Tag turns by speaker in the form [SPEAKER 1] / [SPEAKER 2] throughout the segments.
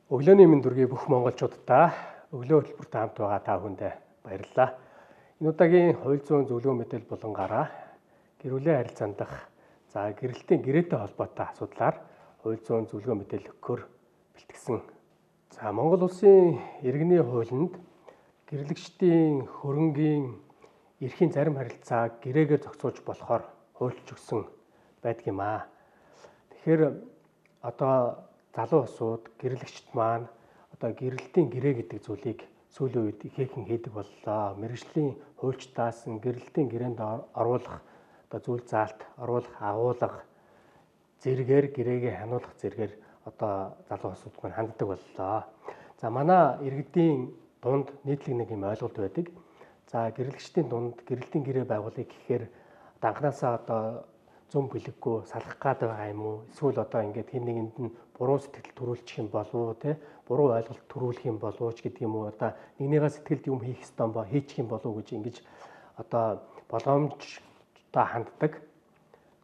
[SPEAKER 1] Өглөөний мэнд дүргийн бүх монголчуудаа өглөө хөтөлбөрт хамт байгаа та бүхэндээ баярлалаа. Энэ удаагийн хууль зүйн зөвлөгөө мэдээлэл болонгаараа гэр бүлийн харилцаанд гэрэлтийн гэрээтэй холбоотой асуудлаар хууль зүйн зөвлөгөө мэдээлэл өгөхөөр бэлтгэсэн. Монгол улсын иргэний хуулинд гэрлэгчдийн хөрөнгийн эрхийн зарим харилцааг гэрээгээр зохицуулж болохоор хуульч өгсөн байдаг юм аа. Тэгэхээр одоо залуу усуд гэрлэгчд маань одоо гэрэлтийн гэрээ гэдэг зүйлийг сүүлийн үед ихээхэн хийдэг боллоо. Мэргэжлийн хуульчдаас гэрэлтийн гэрээнд оруулах одоо зүйл заалт оруулах агуулга зэргээр гэрээгээ хянуулах зэргээр одоо залуу усуд маань ханддаг боллоо. Манай иргэдийн дунд нийтлэг нэг юм ойлголт байдаг. Гэрлэгчдийн дунд гэрэлтийн гэрээ байгуулъя гэхээр анханасаа одоо зүүн бэлэггүй салах гад байгаа юм уу? Эсвэл одоо ингээд хэн нэгэнд нь буруу сэтгэл төрүүлчих юм болов уу те? Буруу ойлголт төрүүлэх юм болов уу ч гэдэг юм уу? Одоо нэгнийгээ сэтгэлд юм хийх ёстой бо хийчих юм болов уу гэж ингэж одоо боломжтой ханддаг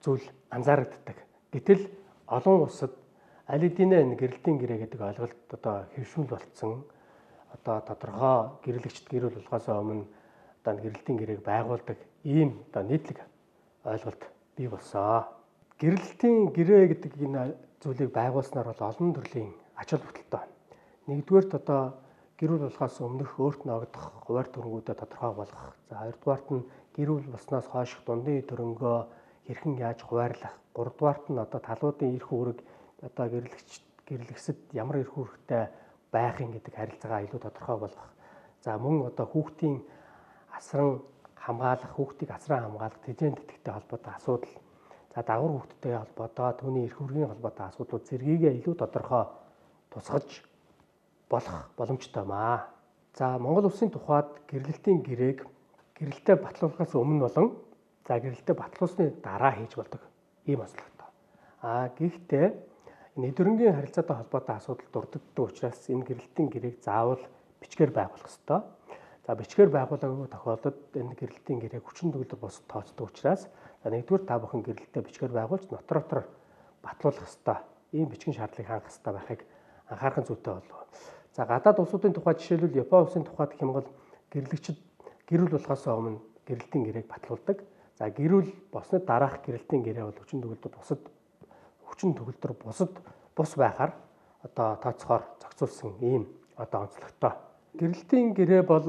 [SPEAKER 1] зүйл анзаарэгддэг. Гэтэл олон улсад аль хэдийнэ энэ гэрэлтийн гэрээ гэдэг ойлголт одоо хэвшүүл болцсон. Одоо тодорхой гэрлэгчд гэр бүл болохоос өмнө одоо гэрэлтийн гэрээг байгуулдаг ийм одоо нийтлэг ойлголт бий болсон. Гэрэлтийн гэрээ гэдэг энэ зүйлийг байгуулснаар бол олон төрлийн ач холбогдолтой байна. Нэгдүгээрт одоо гэр бүл болохоос өмнөх өөрт ногдох хуваар төрөнгүүдэд тодорхой болгох. Хоёрдугаарт нь гэр бүл болсноос хойших дундын төрөнгөө хэрхэн яаж хуваарлах. Гуравдугаарт нь одоо талуудын эрх үүрэг одоо гэрлэгсэд ямар эрх үүрэгтэй байхын гэдэг харилцаагаа илүү тодорхой болгох. Мөн одоо хүүхдийн асран хамгаалах, хүүхдийг асран хамгаалах тэжээн тэтгэвтэй холбоотой асуудал. Дагвар хүүхдтэй холбоотой түүний эрх үүргийн холбоотой асуудлууд зэргийгээ илүү тодорхой тусгаж болох боломжтой маа. Монгол улсын тухайд гэрлэлтийн гэрээг гэрэлтээ батлуулахаас өмнө болон гэрэлтээ батлуулсны дараа хийж болдог ийм онцлогтой. Гэхдээ эдгэрэнгийн харилцаатай холбоотой асуудал дурддагдаг учраас энэ гэрэлтийн гэрээг заавал бичгээр байгуулах ёстой. Бичгээр байгуулаагүй тохиолдолд энэ гэрэлтийн гэрээг хүчин төгөлдөр бус тооцдог учраас нэгдүгээр та бүхэн гэрэлтээ бичгээр байгуулж дотор батлуулах ёстой. Ийм бичгийн шаардлагыг хангах ёстой байхыг анхаарах зүйтэй болов. Гадаад улсуудын тухайд жишээлбэл Японы улсын тухайд гэх юм бол гэрлэгчид гэр бүл болохоос өмнө гэрэлтийн гэрээг батлуулдаг. Гэр бүл болсны дараах гэрэлтийн гэрээ бол хүчин төгөлдөр бус байхаар одоо тооцохоор зохицуулсан ийм одоо онцлогтой. Гэрэлтийн гэрээ бол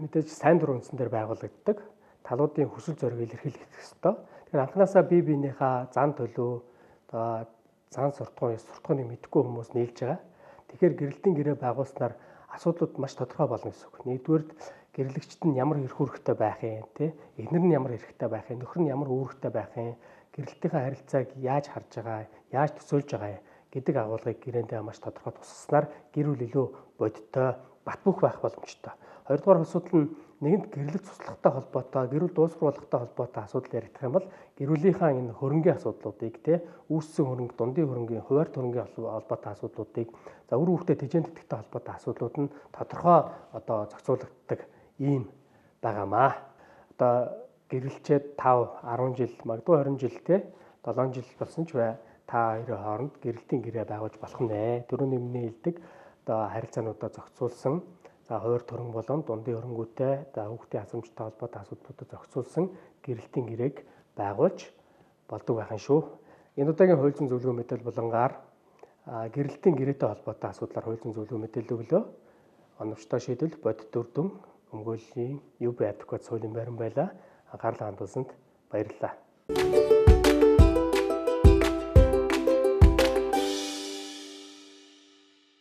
[SPEAKER 1] мэдээж сайн дурын үндсэн дээр байгуулагддаг. Талуудын хүсэл зориг илэрхийлэх ёстой. Тэгэхээр анханасаа бие биенийхээ зан төлөв, зан суртахууныг мэдэхгүй хүмүүс нийлж байгаа. Тэгэхээр гэрэлтийн гэрээ байгуулснаар асуудлууд маш тодорхой болно гэсэн үг. Нэгдүгээрт гэрлэгчд нь ямар эрх үүрэгтэй байх юм те, эхнэр нь ямар эрхтэй байх юм, нөхөр нь ямар үүрэгтэй байх юм, гэрэлтийнхээ харилцааг яаж харж байгаа, яаж төсөөлж байгаа гэдэг агуулгыг гэрээндээ маш тодорхой тусгаснаар гэр бүл илүү бодиттой бат бөх байх боломжтой. Хоёрдугаар асуудал нь нэгэнд гэрлэлт туслахтай холбоотой, гэр бүл дуусгуулахтай холбоотой асуудал яригдах юм бол гэр бүлийнхаа энэ хөрөнгийн асуудлуудыг үүссэн хөрөнгө, дундын хөрөнгийн, хуваар төрөнгийн холбоотой асуудлуудыг үр хүүхдээ тэжээн тэтгэвтэй холбоотой асуудлууд нь тодорхой одоо зохицуулагддаг ийм байгаамаа. Одоо гэрлэлчээд 5, 10 жил, магадгүй 20 жил 7 жил болсон ч бай та хоёрын хооронд гэрэлтийн гэрээ байгуулж болох нэ. Төрөний өмнө хэлдэг одоо харилцаануудаа зохицуулсан, хуваар төрөн болон дундын хөрөнгүүтэй хүүхдийн асрамжтай холбоотой асуудлуудад зохицуулсан гэрэлтийн гэрээг байгуулж болдог байхын шүү. Энэ удаагийн хууль зүйн зөвлөгөө мэдээлэл болонгаар гэрэлтийн гэрээтэй холбоотой асуудлаар хууль зүйн зөвлөгөө мэдээлэл өглөө. Оновчтой шийдэл бодит үр дүн өмгөөллийн UB адвокат суулийн байран байлаа. Анхаарлаа хандуулсанд баярлалаа.